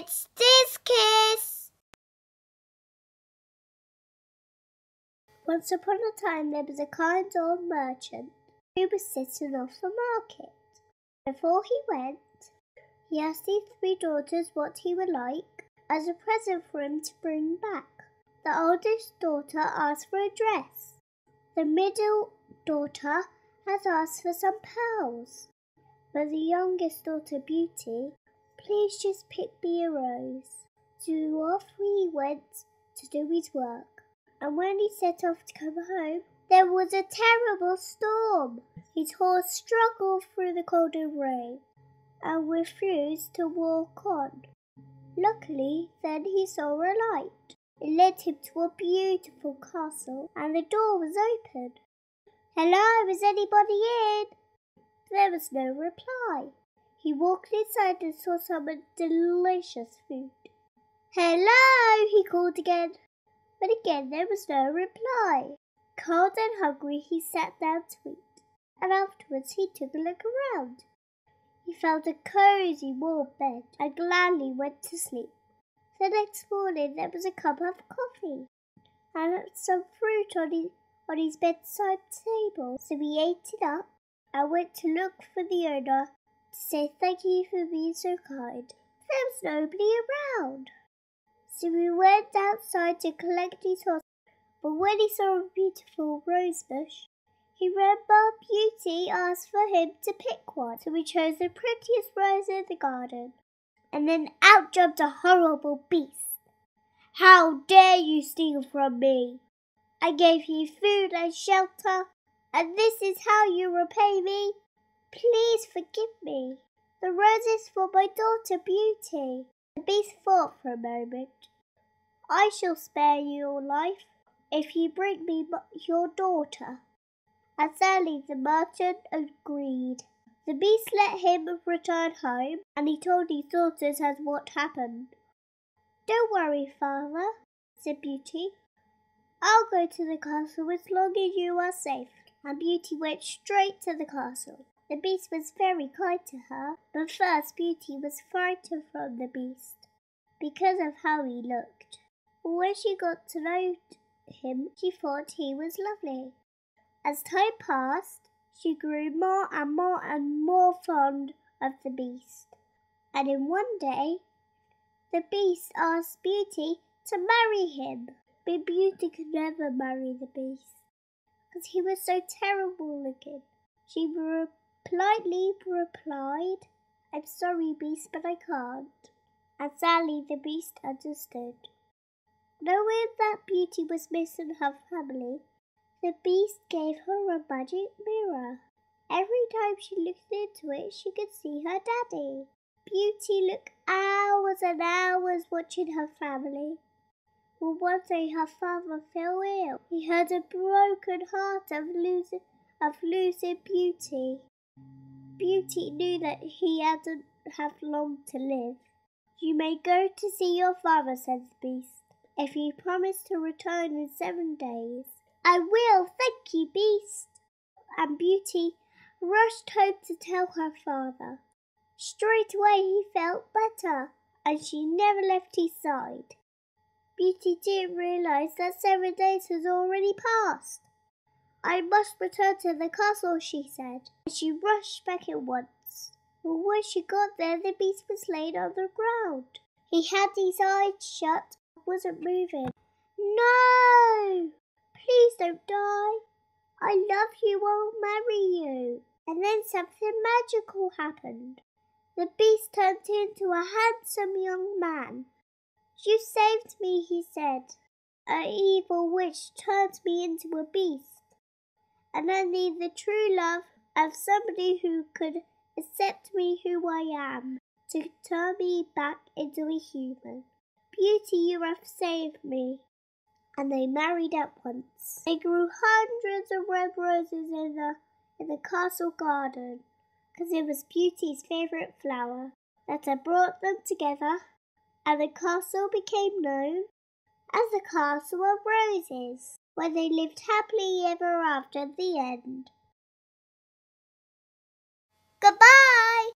It's this kiss. Once upon a time there was a kind old merchant who was sitting off the market. Before he went, he asked his 3 daughters what he would like as a present for him to bring back. The oldest daughter asked for a dress. The middle daughter had asked for some pearls. But the youngest daughter, Beauty, please just pick me a rose. So off he went to do his work. And when he set off to come home, there was a terrible storm. His horse struggled through the cold and rain and refused to walk on. Luckily, then he saw a light. It led him to a beautiful castle, and the door was open. "Hello, is anybody in?" There was no reply. He walked inside and saw some delicious food. "Hello," he called again. But again there was no reply. Cold and hungry, he sat down to eat, and afterwards he took a look around. He found a cozy warm bed and gladly went to sleep. The next morning there was a cup of coffee and some fruit on his bedside table, so he ate it up and went to look for the owner to say thank you for being so kind. There was nobody around. So he went outside to collect his horse, but when he saw a beautiful rose bush, he remembered Beauty asked for him to pick one, so he chose the prettiest rose in the garden. And then out jumped a horrible beast. "How dare you steal from me? I gave you food and shelter, and this is how you repay me? Please forgive me. The rose is for my daughter Beauty." The beast thought for a moment. "I shall spare your life if you bring me your daughter." And sadly the merchant agreed. The beast let him return home, and he told his daughters what happened. "Don't worry, father," said Beauty. "I'll go to the castle as long as you are safe." And Beauty went straight to the castle. The beast was very kind to her, but first Beauty was frightened from the beast because of how he looked. But when she got to know him, she thought he was lovely. As time passed, she grew more and more fond of the beast. And in one day, the beast asked Beauty to marry him. But Beauty could never marry the beast because he was so terrible looking. She politely replied, "I'm sorry, beast, but I can't." And sadly the beast understood. Knowing that Beauty was missing her family, the beast gave her a magic mirror. Every time she looked into it, she could see her daddy. Beauty looked hours and hours watching her family. Well, one day her father fell ill. He had a broken heart of losing Beauty. Beauty knew that he hadn't have long to live. "You may go to see your father," said the beast, "if you promise to return in 7 days." "I will, thank you, beast." And Beauty rushed home to tell her father. Straight away he felt better, and she never left his side. Beauty didn't realize that 7 days had already passed. "I must return to the castle," she said, and she rushed back at once. But when she got there, the beast was laid on the ground. He had his eyes shut and wasn't moving. "No! Please don't die. I love you, I'll marry you." And then something magical happened. The beast turned into a handsome young man. "You saved me," he said. "An evil witch turned me into a beast, and I need the true love of somebody who could accept me who I am, to turn me back into a human. Beauty, you have saved me." And they married at once. They grew hundreds of red roses in the castle garden, because it was Beauty's favourite flower that had brought them together, and the castle became known as the Castle of Roses, where they lived happily ever after at the end. Goodbye!